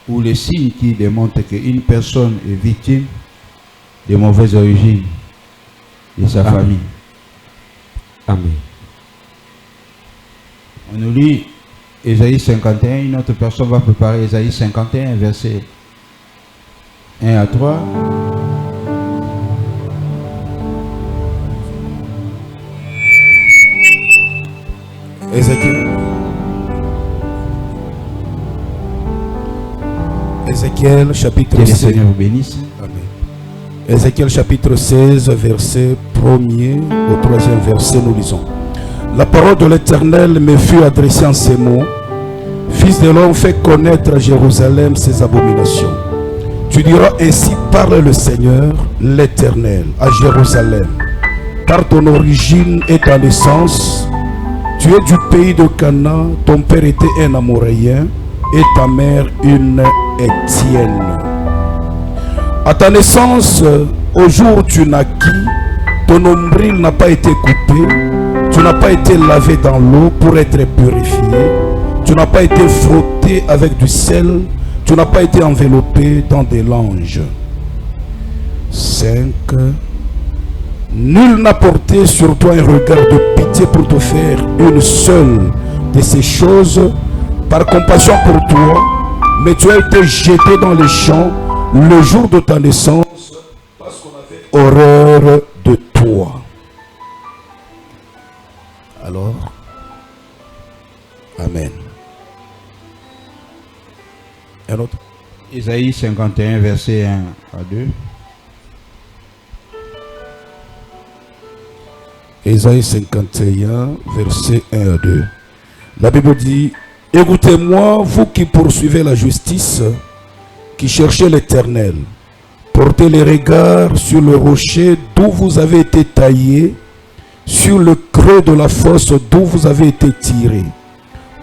ou les signes qui démontrent qu'une personne est victime de mauvaise origine de sa famille. Amen. On nous lit Ésaïe 51, une autre personne va préparer Ésaïe 51, versets 1 à 3. Ézéchiel chapitre Que le 16. Seigneur vous bénisse. Amen. Ézéchiel chapitre 16, verset 1er au 3e verset, nous lisons. La parole de l'Éternel me fut adressée en ces mots. Fils de l'homme, fais connaître à Jérusalem ses abominations. Tu diras ainsi, parle le Seigneur, l'Éternel, à Jérusalem. Car ton origine et ta naissance, tu es du pays de Canaan, ton père était un Amoréen et ta mère une Étienne. À ta naissance, au jour où tu naquis, ton nombril n'a pas été coupé, tu n'as pas été lavé dans l'eau pour être purifié, tu n'as pas été frotté avec du sel, tu n'as pas été enveloppé dans des langes. 5. Nul n'a porté sur toi un regard de pitié pour te faire une seule de ces choses par compassion pour toi, mais tu as été jeté dans les champs le jour de ta naissance parce qu'on avait horreur de toi. Alors, Amen. Un autre. Ésaïe 51, verset 1 à 2. Ésaïe 51, verset 1 à 2. La Bible dit, écoutez-moi, vous qui poursuivez la justice, qui cherchez l'Éternel. Portez les regards sur le rocher d'où vous avez été taillé, sur le creux de la fosse d'où vous avez été tiré.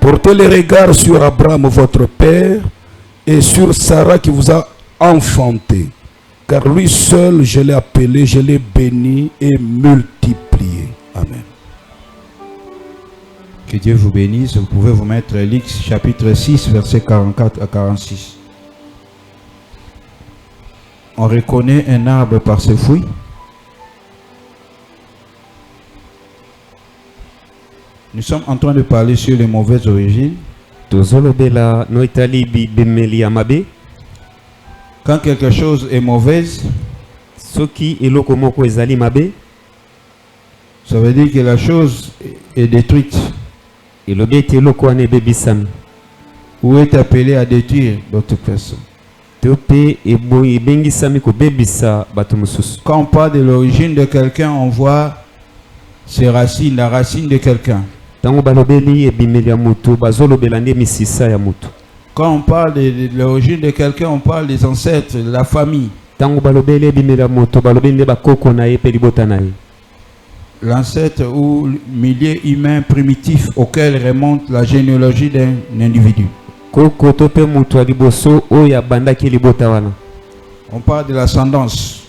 Portez les regards sur Abraham, votre père, et sur Sarah qui vous a enfanté. Car lui seul, je l'ai appelé, je l'ai béni et multiplié. Amen. Que Dieu vous bénisse. Vous pouvez vous mettre Luc chapitre 6, verset 44 à 46. On reconnaît un arbre par ses fruits. Nous sommes en train de parler sur les mauvaises origines. Quand quelque chose est mauvaise, ça veut dire que la chose est détruite ou est appelée à détruire d'autres personnes. Quand on parle de l'origine de quelqu'un, on voit ses racines, la racine de quelqu'un. Quand on parle de l'origine de quelqu'un, on parle des ancêtres, de la famille. L'ancêtre ou milieu humain primitif auquel remonte la généalogie d'un individu. On parle de l'ascendance.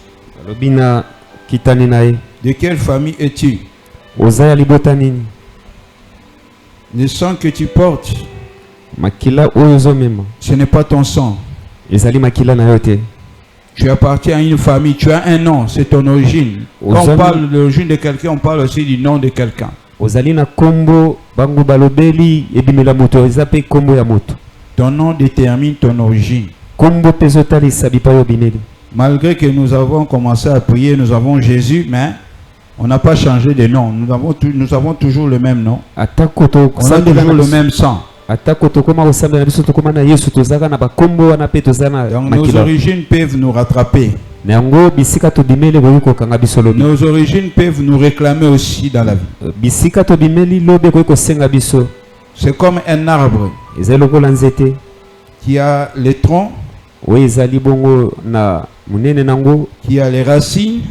De quelle famille es-tu? Le sang que tu portes, ce n'est pas ton sang. Tu appartiens à une famille, tu as un nom, c'est ton origine. Quand on parle de l'origine de quelqu'un, on parle aussi du nom de quelqu'un. Ton nom détermine ton origine. Malgré que nous avons commencé à prier, nous avons Jésus, mais on n'a pas changé de nom. Nous avons toujours le même nom. On a toujours le même sang. Donc nos origines peuvent nous rattraper. Nos origines peuvent nous réclamer aussi dans la vie. C'est comme un arbre qui a les troncs, qui a les racines.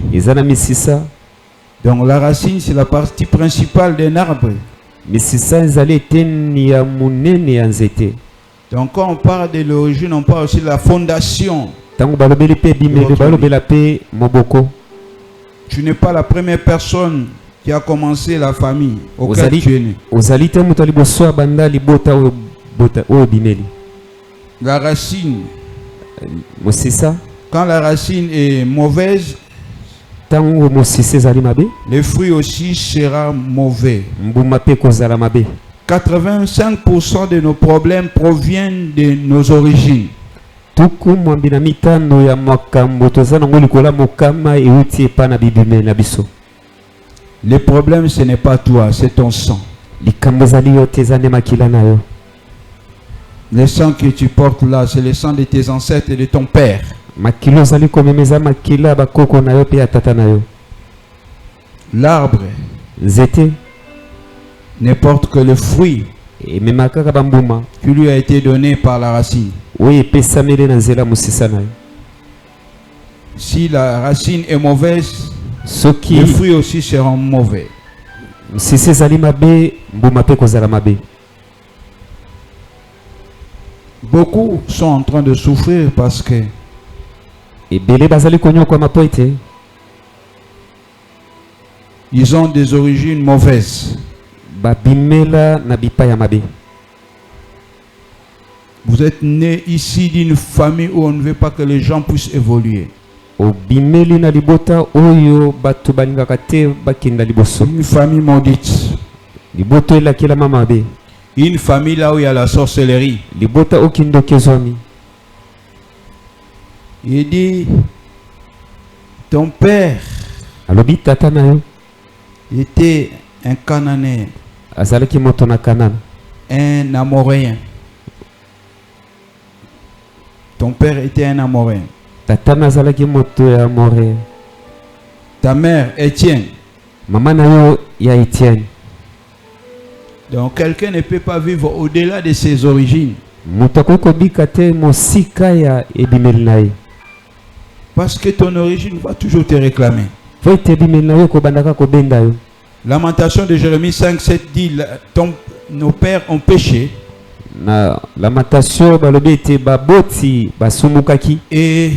Donc la racine, c'est la partie principale d'un arbre. Donc quand on parle de l'origine, on parle aussi de la fondation. Tu n'es pas la première personne qui a commencé la famille auquel tu es né. La racine. Mosisa. Quand la racine est mauvaise, tango mosisa zali mabe, le fruit aussi sera mauvais. Mbuma pe kozala mabe. 85% de nos problèmes proviennent de nos origines. Tuku mwambina mitano ya makambo tozana ngoli kola mokama euti epana bibime na biso. Le problème ce n'est pas toi, c'est ton sang. Likambo zali yo tezane makila na yo. Le sang que tu portes là, c'est le sang de tes ancêtres et de ton père. Makilo zali komemeza makila bakoko na yo pe atata na yo. L'arbre Zete ne porte que le fruit et memakaka bambuma qui lui a été donné par la racine. Oui, pesamele na nzela musisa na yo. Si la racine est mauvaise, soki les fruits aussi seront mauvais. musisa zali mabe, mbuma pe kozala mabe. Beaucoup sont en train de souffrir parce que ebele bazali konyoka mapoete. Ils ont des origines mauvaises. Babimela na bipaya mabe. Vous êtes né ici d'une famille où on ne veut pas que les gens puissent évoluer. Obimeli na libota oyo batu balingaka te bakinda liboso. Une famille maudite. Liboto elakela mama mabe. Une famille là où il y a la sorcellerie. Libota okindo kezwami. Il dit, ton père alobi tata na yo était un Cananéen, azalaki moto na Kanana, un Amoréen. Ton père était un Amoréen. tata na azalaki moto ya Amoréen. Ta mère, Étienne. Mama na yo ya Etienne. Donc quelqu'un ne peut pas vivre au-delà de ses origines. Moto akoki kobika te mosika ya ebimeli na ye. Parce que ton origine va toujours te réclamer. Fo ete ebimeli na yo kobandaka kobenda yo. Lamentation de Jérémie 5:7 dit, nos pères ont péché. Na lamentation balobi ete baboti basumukaki. Et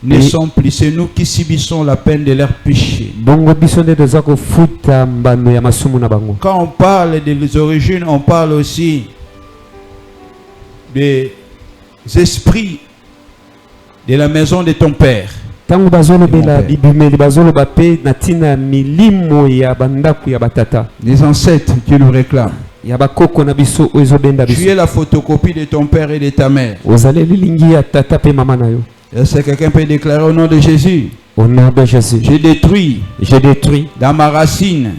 ne sont plus, c'est nous qui subissons la peine de leur péché. Bongo biso nde toza kofuta mbano ya masumu na bango. Quand on parle des origines, on parle aussi des esprits de la maison de ton père. Tango bazolobela bibimeli bazoloba pe na tina milimo ya bandaku ya batata. Les ancêtres qui nous réclament. Ya bakoko na biso ezobenda biso. Tu es la photocopie de ton père et de ta mère. Ozale lilingi ya tata pe mama na yo. Est-ce que quelqu'un peut déclarer au nom de Jésus? Au nom de Jésus. J'ai détruit dans ma racine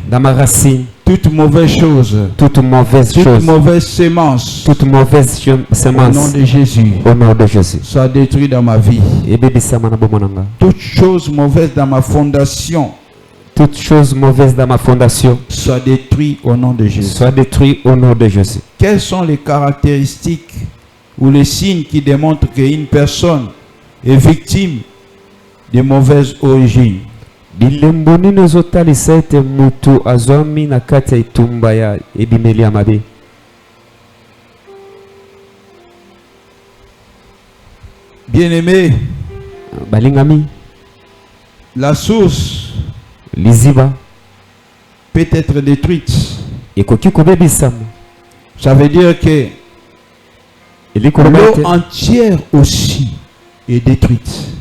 toute mauvaise chose, toute mauvaise sémence, toute mauvaise semence. Au nom de Jésus. Au nom de Jésus. Soit détruit dans ma vie. Toute chose mauvaise dans ma fondation. Toute chose mauvaise dans ma fondation. Soit détruit au nom de Jésus. Soit détruit au nom de Jésus. Quelles sont les caractéristiques ou les signes qui démontrent qu'une personne est victime de mauvaises origines? Bilemboni nozotalisa ete mutu azwami na kati ya itumba ya ebimeli ya mabe. Bien-aimé, balingami, la source liziba peut être détruite. Ekoki kobebisama. Ça veut dire que l'eau entière aussi est détruite.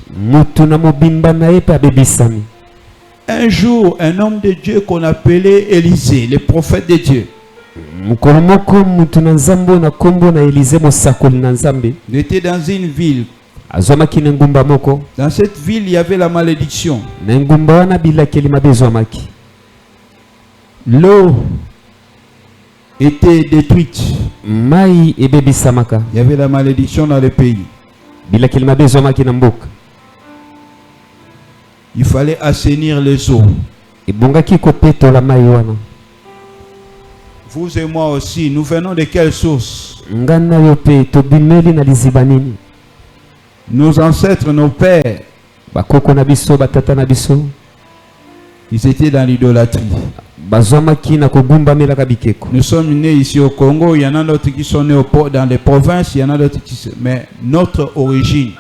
Un jour, un homme de Dieu qu'on appelait Élisée, le prophète de Dieu, il était dans une ville. Dans cette ville, il y avait la malédiction. L'eau était détruite. Il y avait la malédiction dans le pays. Il fallait assainir les eaux. Vous et moi aussi, nous venons de quelle source? Nos ancêtres, nos pères, ils étaient dans l'idolâtrie. Nous sommes nés ici au Congo, il y en a d'autres qui sont nés dans les provinces, il y en a d'autres qui sont... Mais notre origine,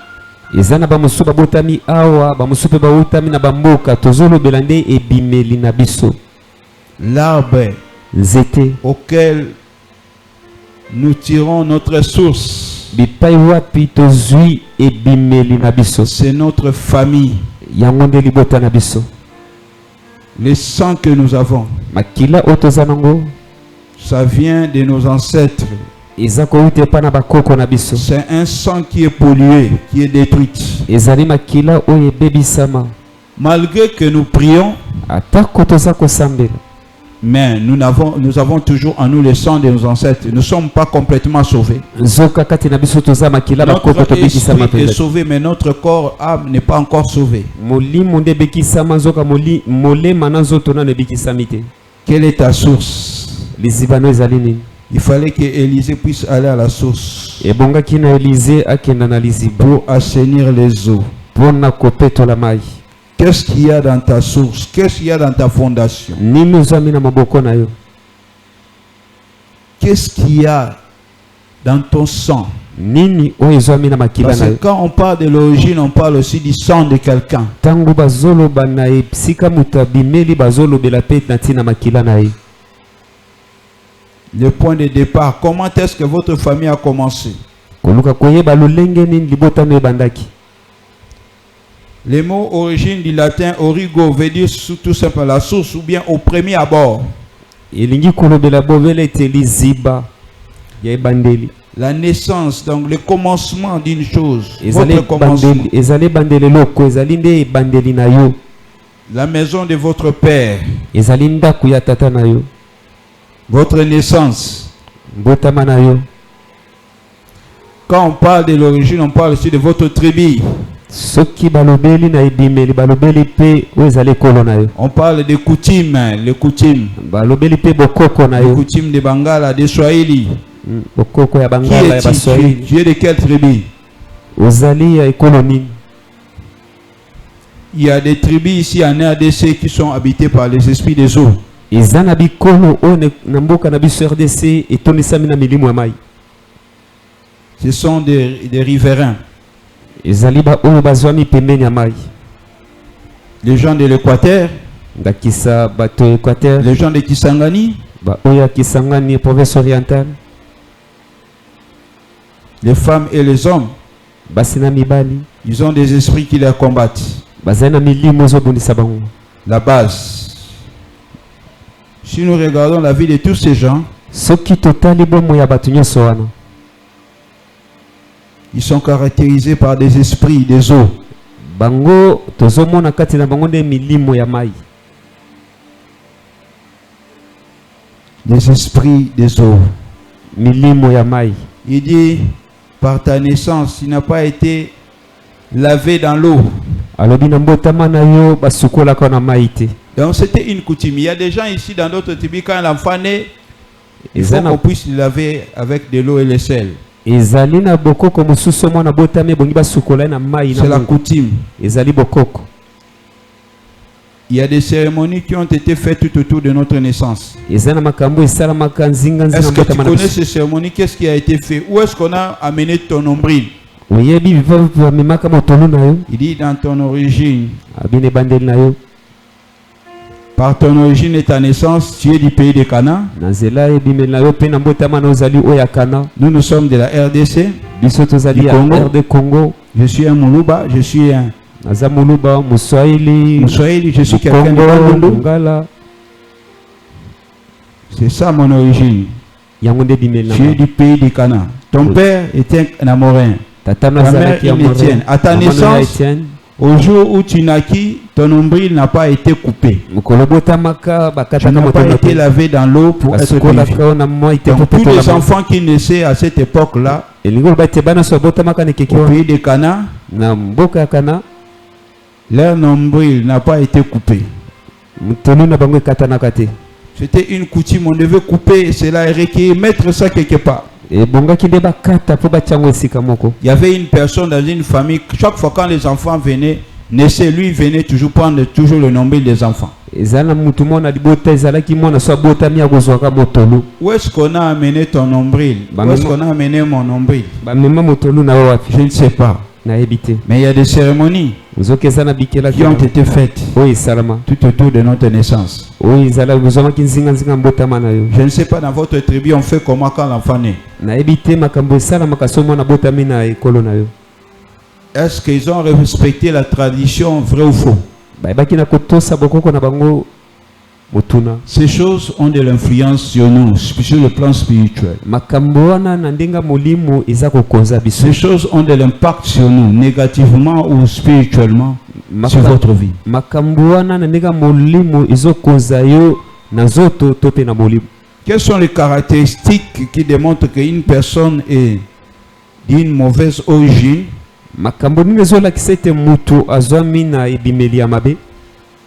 l'arbre auquel nous tirons notre source, C'est notre famille. Le sang que nous avons, ça vient de nos ancêtres. C'est un sang qui est pollué, qui est détruit. Malgré que nous prions, mais nous avons toujours en nous le sang de nos ancêtres. Nous ne sommes pas complètement sauvés. Notre esprit est sauvé, mais notre corps, âme n'est pas encore sauvé. Quelle est ta source? Il fallait que Élisée puisse aller à la source pour assainir les eaux. Qu'est-ce qu'il y a dans ta source? Qu'est-ce qu'il y a dans ta fondation? Qu'est-ce qu'il y a dans ton sang? Parce que quand on parle de l'origine, on parle aussi du sang de quelqu'un. Le point de départ, comment est-ce que votre famille a commencé? Le mot origine du latin origo veut dire tout simplement la source ou bien au premier abord. La naissance, donc le commencement d'une chose. Votre commencement. La maison de votre père. Votre naissance. Quand on parle de l'origine, on parle aussi de votre tribu. On parle des coutumes, les coutumes. Les coutumes de Bangala, des Swahili. Tu es de quelle tribu? Il y a des tribus ici en RDC qui sont habitées par les esprits des eaux. Ce sont des riverains. Les gens de l'Équateur, les gens de Kisangani, province orientale, les femmes et les hommes, ils ont des esprits qui les combattent. La base. Si nous regardons la vie de tous ces gens, ils sont caractérisés par des esprits des eaux. Des esprits des eaux. Il dit, par ta naissance, il n'a pas été lavé dans l'eau. Donc c'était une coutume. Il y a des gens ici dans d'autres tribus, quand l'enfant naît, il faut qu'on puisse le laver avec de l'eau et le sel. C'est la coutume. Il y a des cérémonies qui ont été faites tout autour de notre naissance. Est-ce que tu connais ces cérémonies? Qu'est-ce qui a été fait? Où est-ce qu'on a amené ton nombril? Il dit dans ton origine. Par ton origine et ta naissance, tu es du pays de Cana. Nous sommes de la RDC, du Congo. Je suis un Moulouba, je suis un Moussaïli, je suis quelqu'un de Bandundu. C'est ça mon origine. Tu es du pays de Cana. Ton père était un Amorin. Ta mère une Étienne. À ta naissance, au jour où tu naquis, ton nombril n'a pas été coupé. Tu n'as pas été lavé dans l'eau pour être purifié. Donc tous les enfants qui naissaient à cette époque-là, au pays de Cana, leur nombril n'a pas été coupé. C'était une coutume, on devait couper cela et mettre ça quelque part. Il y avait une personne dans une famille, chaque fois quand les enfants venaient, naissaient, lui venait toujours prendre toujours le nombril des enfants. Où est-ce qu'on a amené ton nombril? Où est-ce qu'on a amené mon nombril? Je ne sais pas. Mais il y a des cérémonies qui ont été faites tout autour de notre naissance. Je ne sais pas dans votre tribu on fait comment quand l'enfant naît. Est-ce qu'ils ont respecté la tradition, vrai ou faux? Ces choses ont de l'influence sur nous, sur le plan spirituel. Ces choses ont de l'impact sur nous, négativement ou spirituellement, sur votre vie. Quelles sont les caractéristiques qui démontrent qu'une personne est d'une mauvaise origine?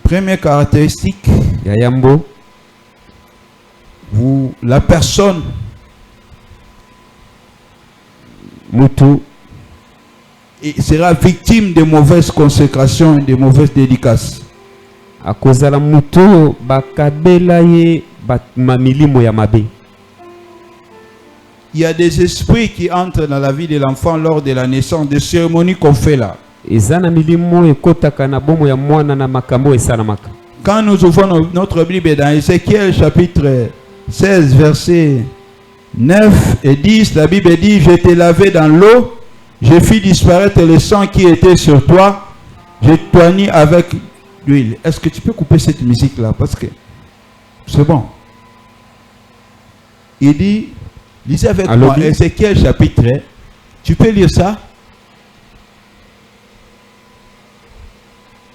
Première caractéristique, la personne sera victime de mauvaises consécrations et de mauvaises dédicaces. Il y a des esprits qui entrent dans la vie de l'enfant lors de la naissance, des cérémonies qu'on fait là. Quand nous ouvrons notre Bible dans Ézéchiel chapitre 16 versets 9 et 10, la Bible dit: je t'ai lavé dans l'eau, je fis disparaître le sang qui était sur toi, je t'oignis avec l'huile. Est-ce que tu peux couper cette musique là? Parce que c'est bon. Il dit, lisez avec moi Ézéchiel chapitre, tu peux lire ça?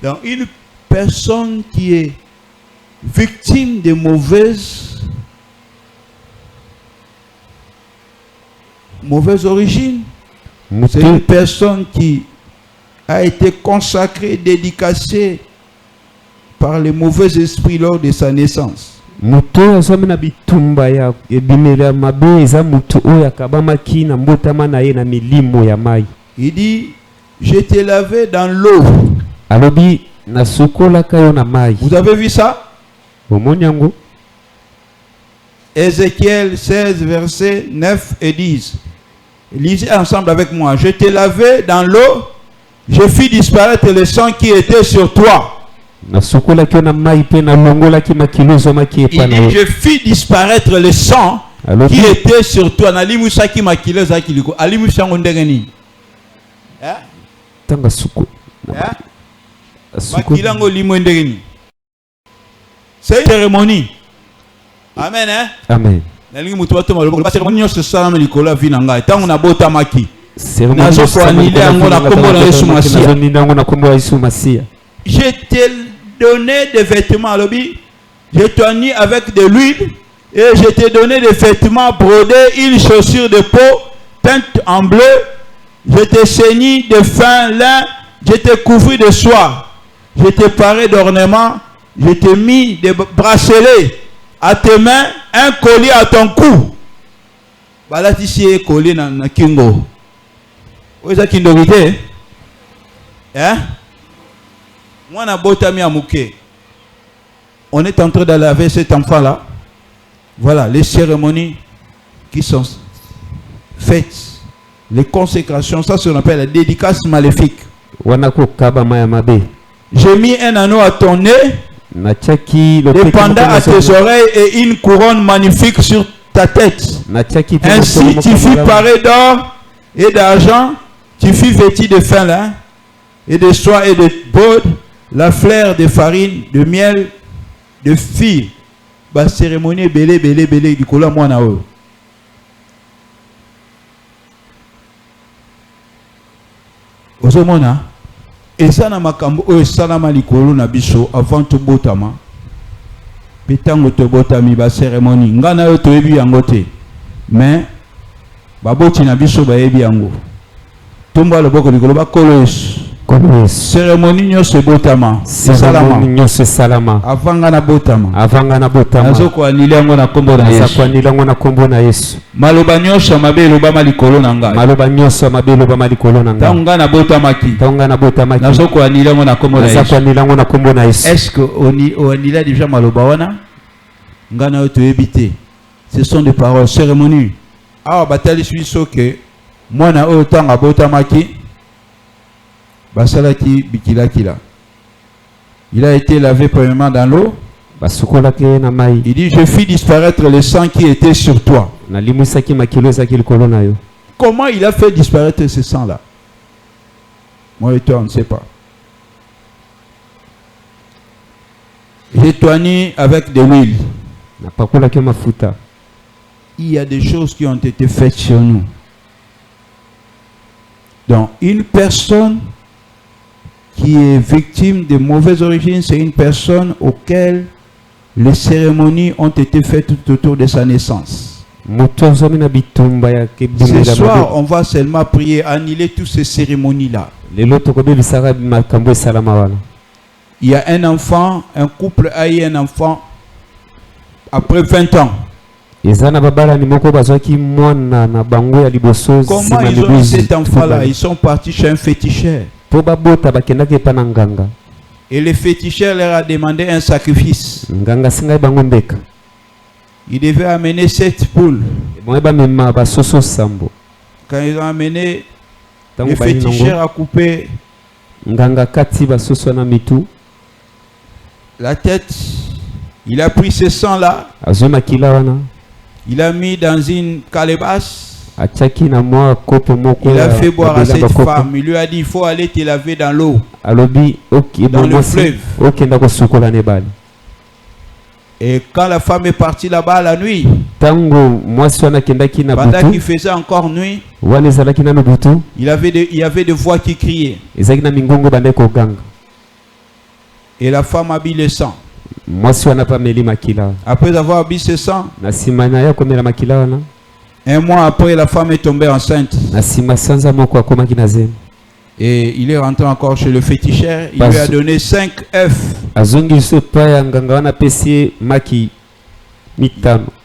Dans une personne qui est victime de mauvaise origine, c'est une personne qui a été consacrée, dédicacée par les mauvais esprits lors de sa naissance. Il dit, je t'ai lavé dans l'eau. Vous avez vu ça? Ézéchiel 16 versets 9 et 10. Lisez ensemble avec moi. Je t'ai lavé dans l'eau, je fis disparaître le sang qui était sur toi. Il dit, je fis disparaître le sang qui était sur toi. C'est une cérémonie. Amen. Hein? Amen. Je t'ai donné des vêtements. Je t'ai mis avec de l'huile et je t'ai donné des vêtements brodés, une chaussure de peau teinte en bleu. Je t'ai ceigni de fin lin. Je t'ai couvert de soie. Je t'ai paré d'ornements. Je t'ai mis des bracelets à tes mains, un collier à ton cou. Voilà ici un collier dans Kingo. Où est-ce qu'il est? Hein? Moi, na botami amouké. On est en train de laver cet enfant-là. Voilà les cérémonies qui sont faites. Les consécrations, ça se appelle la dédicace maléfique. J'ai mis un anneau à ton nez, des pendants à tes oreilles et une couronne magnifique sur ta tête. Ainsi tu fus paré d'or et d'argent, tu fus vêtu de fin lin et de soie et de baude, la fleur de farine, de miel, de fille. La cérémonie belé du kola mwana o. Ozomona ezana makambo oyo salama likolo na biso avant to botama petango to botami ba cérémonie ngana yo to yebi yango te mais baboti na biso ba yebi yango tomba loboko likolo ba kolo yesu cérémonie nyonso botama salama avanga na botama nazoko anile yango na kombo na Yesu maloba nyonso mabe lobama likolo na ngai tanga na botamaki nazoko anile yango na kombo na Yesu. Est-ce que on anila déjà maloba wana ngana yo toyebi te? Ce sont des paroles cérémonie awa batali biso ke mwana oyo tanga botamaki Il a été lavé premièrement dans l'eau. Il dit, je fis disparaître le sang qui était sur toi. Comment il a fait disparaître ce sang-là? Moi et toi, on ne sait pas. J'ai tourné avec de l'huile. Il y a des choses qui ont été faites sur nous. Donc, une personne qui est victime de mauvaise origine, c'est une personne auquel les cérémonies ont été faites tout autour de sa naissance. Ce soir, on va seulement prier, annuler toutes ces cérémonies-là. Il y a un enfant, un couple a eu un enfant après 20 ans. Comment ils ont eu cet enfant-là? Ils sont partis chez un féticheur. Et le féticheur leur a demandé un sacrifice. Ils devaient amener 7 poules. Quand ils ont amené, le féticheur a coupé la tête. Il a pris ce sang-là. Il a mis dans une calebasse. Il a fait boire à cette femme. Il lui a dit, il faut aller te laver dans l'eau. Dans le fleuve. Et quand la femme est partie là-bas la nuit, pendant qu'il faisait encore nuit, il y avait des voix qui criaient. Et la femme a bu le sang. Après avoir bu ce sang, un mois après, la femme est tombée enceinte. Et il est rentré encore chez le féticheur. Il lui a donné 5 œufs.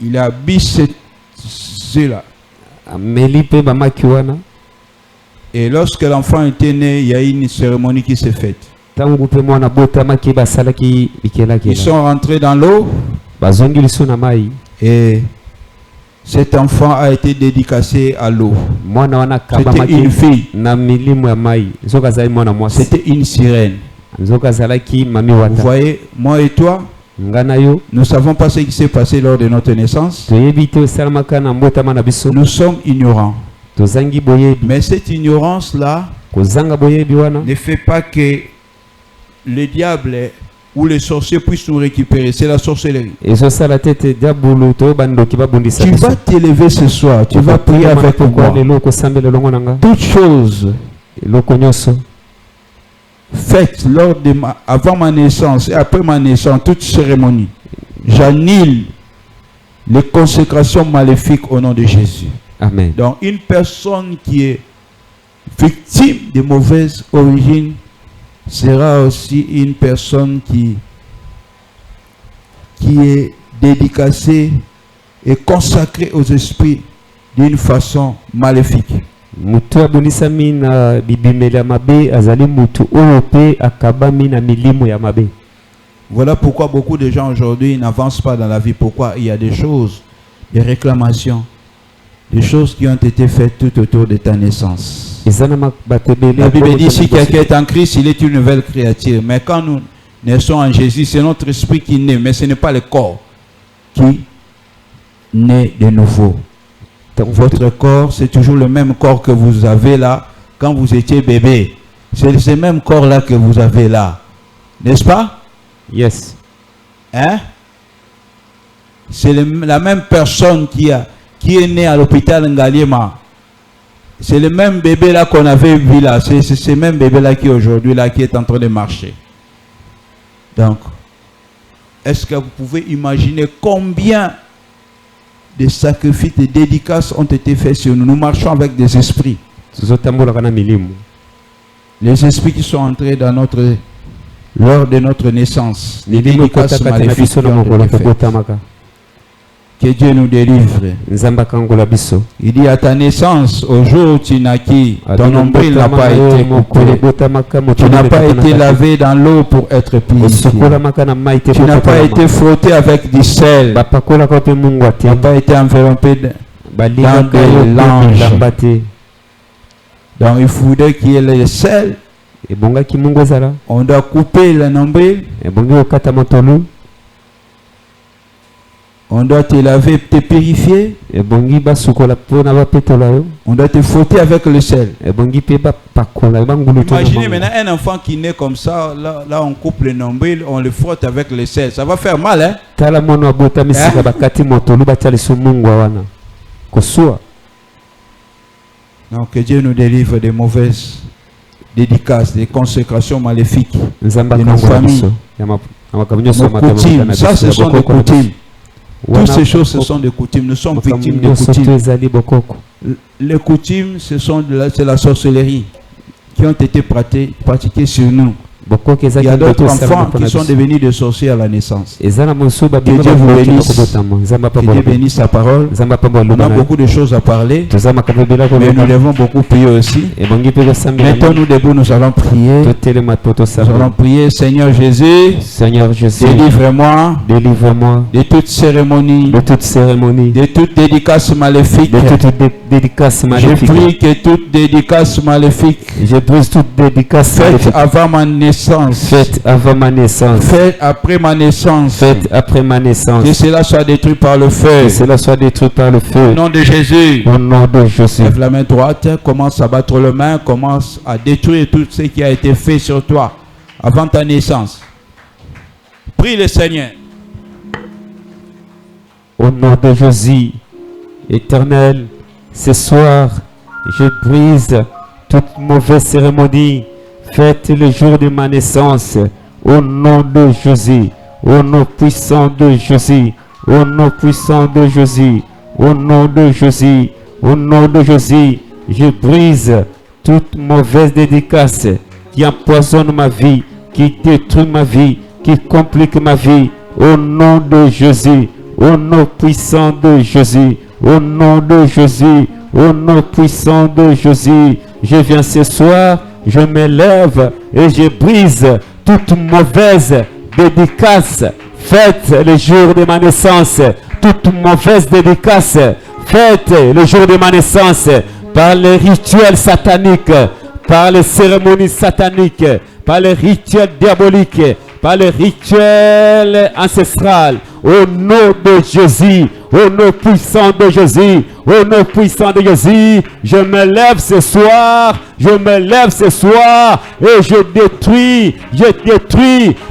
Il a bu cela. Et lorsque l'enfant était né, il y a eu une cérémonie qui s'est faite. Ils sont rentrés dans l'eau. Et cet enfant a été dédicacé à l'eau. C'était une fille. C'était une sirène. Vous voyez, moi et toi, nous ne savons pas ce qui s'est passé lors de notre naissance. Nous sommes ignorants. Mais cette ignorance-là ne fait pas que le diable ou les sorciers puissent nous récupérer. C'est la sorcellerie. Tu vas t'élever ce soir. Tu vas prier avec moi. Toutes choses faites avant ma naissance et après ma naissance, toute cérémonie, j'annule les consécrations maléfiques au nom de Jésus. Amen. Donc une personne qui est victime de mauvaise origine sera aussi une personne qui est dédicacée et consacrée aux esprits d'une façon maléfique. Voilà pourquoi beaucoup de gens aujourd'hui n'avancent pas dans la vie. Pourquoi? Il y a des choses, des réclamations, des choses qui ont été faites tout autour de ta naissance. La Bible dit si quelqu'un est en Christ, il est une nouvelle créature. Mais quand nous naissons en Jésus, c'est notre esprit qui naît, mais ce n'est pas le corps qui naît de nouveau. Votre corps, c'est toujours le même corps que vous avez là quand vous étiez bébé. C'est ce même corps-là que vous avez là. N'est-ce pas? Yes. Hein? C'est la même personne qui est née à l'hôpital Ngaliema. C'est le même bébé là qu'on avait vu là. C'est ce même bébé là qui est aujourd'hui là, qui est en train de marcher. Donc, est-ce que vous pouvez imaginer combien de sacrifices, de dédicaces ont été faits sur nous? Nous marchons avec des esprits. Les esprits qui sont entrés dans lors de notre naissance. Les dédicaces maléfiques qui ont été faites. Que Dieu nous délivre. Il dit à ta naissance, au jour où tu naquis, ton nombril n'a pas été coupé. Tu n'as pas été lavé dans l'eau pour être purifié. Tu n'as pas été frotté avec du sel. Tu n'as pas été enveloppé dans de l'ange. Donc il faudrait qu'il y ait le sel On doit couper le nombril. On doit te laver, te purifier. On doit te frotter avec le sel. Imaginez maintenant un enfant qui naît comme ça, là on coupe le nombril, on le frotte avec le sel. Ça va faire mal, hein? Donc que Dieu nous délivre des mauvaises dédicaces, des consécrations maléfiques de nos familles, nos coutumes. Ça, ce sont des coutumes. Toutes ces choses, ce sont des coutumes. Nous sommes victimes des coutumes. Les coutumes, c'est la sorcellerie qui ont été pratiquées sur nous. Il y a d'autres enfants qui sont devenus des sorciers à la naissance. Que Dieu vous bénisse. Que Dieu bénisse sa parole. On a beaucoup de choses à parler, mais nous devons beaucoup prier aussi. Mettons nous debout, nous allons prier. Nous allons prier, Seigneur Jésus, délivre-moi de toute cérémonie, de toute dédicace maléfique. Je prie que toute dédicace maléfique faite avant ma naissance, faite avant ma naissance, faite après ma naissance, faite après ma naissance, que cela soit détruit par le feu, que cela soit détruit par le feu. Au nom de Jésus. Au nom de Jésus. Lève la main droite, commence à battre le main, commence à détruire tout ce qui a été fait sur toi avant ta naissance. Prie le Seigneur. Au nom de Jésus, Éternel, ce soir, je brise toute mauvaise cérémonie faite le jour de ma naissance. Au nom de Jésus, au nom puissant de Jésus, au nom puissant de Jésus, au nom de Jésus, au nom de Jésus, je brise toute mauvaise dédicace qui empoisonne ma vie, qui détruit ma vie, qui complique ma vie. Au nom de Jésus, au nom puissant de Jésus, au nom de Jésus, au nom puissant de Jésus, je viens ce soir, je me lève et je brise toute mauvaise dédicace faite le jour de ma naissance, toute mauvaise dédicace faite le jour de ma naissance par les rituels sataniques, par les cérémonies sataniques, par les rituels diaboliques, par les rituels ancestrales. Au nom de Jésus, au nom puissant de Jésus, au nom puissant de Jésus, je me lève ce soir, je me lève ce soir et je détruis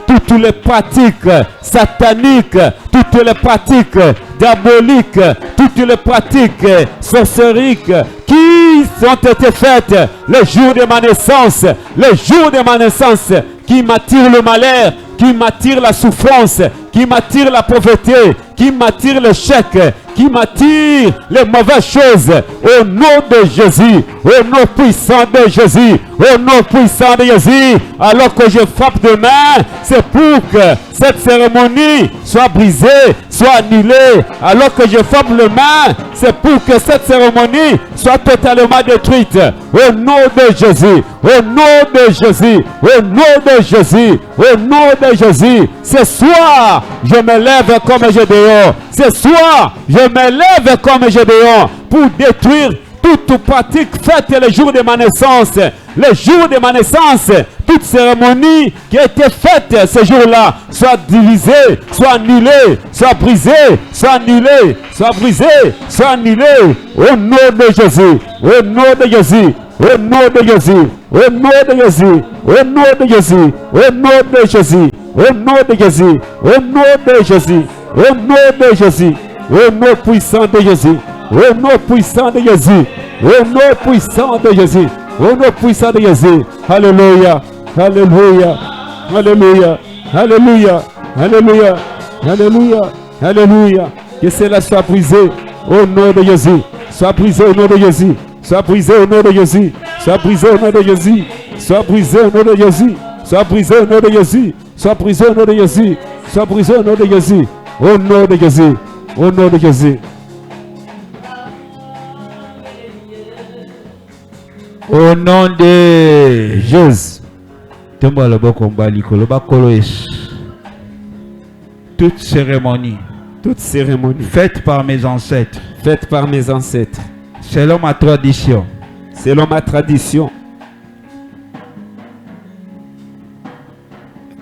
toutes les pratiques sataniques, toutes les pratiques diaboliques, toutes les pratiques sorceriques qui ont été faites le jour de ma naissance, le jour de ma naissance, qui m'attire le malheur, qui m'attire la souffrance, qui m'attire la pauvreté, qui m'attire l'échec, qui m'attire les mauvaises choses. Au nom de Jésus, au nom puissant de Jésus, au nom puissant de Jésus, alors que je frappe de main, c'est pour que cette cérémonie soit brisée, soit annulée. Alors que je frappe le main, c'est pour que cette cérémonie soit totalement détruite. Au nom de Jésus, au nom de Jésus, au nom de Jésus, au nom de Jésus, ce soir, je me lève comme je dehors. Ce soir, je me lève comme je dehors pour détruire toute pratique faite le jour de ma naissance. Le jour de ma naissance, toute cérémonie qui a été faite ce jour-là soit divisée, soit annulée, soit brisée, soit annulée, soit brisée, soit annulée. Au nom de Jésus, au nom de Jésus, au nom de Jésus, au nom de Jésus, au nom de Jésus, au nom de Jésus, au nom de Jésus, au nom de Jésus, au nom de Jésus, au nom puissant de Jésus, au nom puissant de Jésus, au nom puissant de Jésus, au nom puissant de Jésus. Alléluia, alléluia, alléluia, alléluia, alléluia, alléluia, alléluia. Que cela soit brisé au nom de Jésus, soit brisé au nom de Jésus, soit brisé au nom de Jésus, soit brisé au nom de Jésus, soit brisé au nom de Jésus, soit brisé au nom de Jésus, soit brisé au nom de Jésus, soit brisé au nom de Jésus, au nom de Jésus, au nom de Jésus. Au nom de Jésus. Toute cérémonie faite par mes ancêtres, selon ma tradition,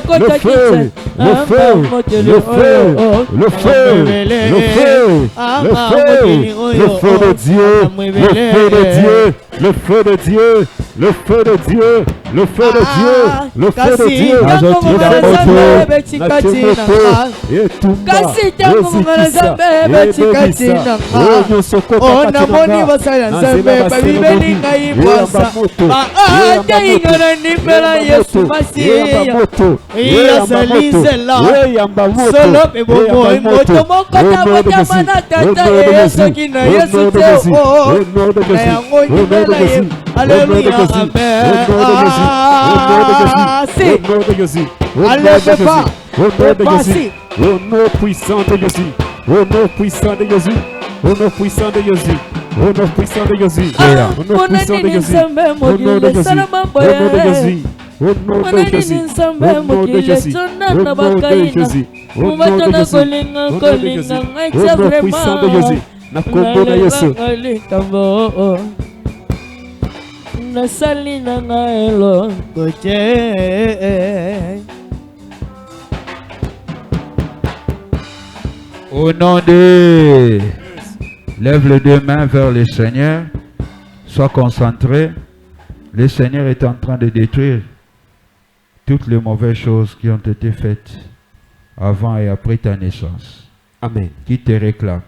de Dieu, le feu de Dieu, le feu de Dieu, le feu de Dieu, le feu de Dieu, Alléluia, amen. Au nom puissant de Jésus, au nom puissant de Jésus, au nom puissant de Jésus, au nom puissant de Jésus, au nom puissant de Jésus, au nom de Jésus, au nom de Jésus, au nom de Jésus, au nom de Jésus, au nom de Jésus, au nom puissant de Jésus, na kombo na Yesu. Au nom de... Lève les deux mains vers le Seigneur. Sois concentré. Le Seigneur est en train de détruire toutes les mauvaises choses qui ont été faites avant et après ta naissance. Amen. Qui te réclame.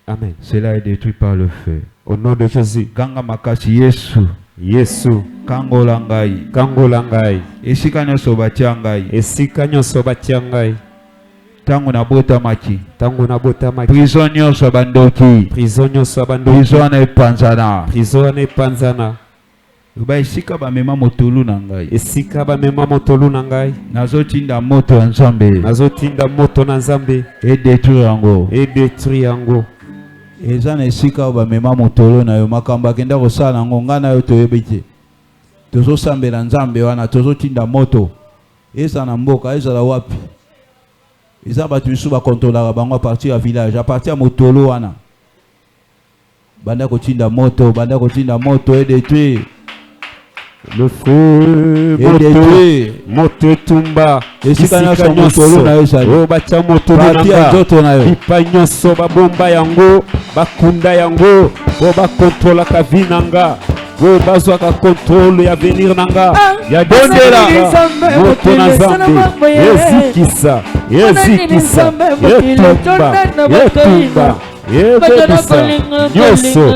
Amen. Cela est détruit par le feu. Au nom de Jésus. Kanga makasi Yesu. Yesu. Kangola ngai. Kangola ngai. Esika nyonso batia ngai. Esika nyonso batia ngai. Tango na bota maki. Tango na bota maki. Prison nyonso bandoki. Prison nyonso bandoki. Prison na epanzana. Prison na epanzana. Ba esika ba mema motolu na ngai. Esika ba mema motolu na ngai. Nazotinda moto ya Nzambe. Nazotinda moto na Nzambe. Et détruire yango. Et détruire yango. Eza na esika ba mema motolo na yo makamba kenda kosala yango ngana yo toyebi te. Tozo sambela Nzambe wana tozotinda moto. Eza na mboka eza la wapi. Eza batu biso ba contrôlera bango à partir ya village, à partir ya motolo wana. Banda kotinda moto et détruire. Le feu, moto tumba, esika nyonso motolo na yo ezali. O batia motolo na yo. Pipa nyonso babomba yango, bakunda yango, o bakontrola ka vinanga. O bazwaka contrôle ya venir nanga. Ya dondela moto na Nzambe. Ezikisa, etumba, nyonso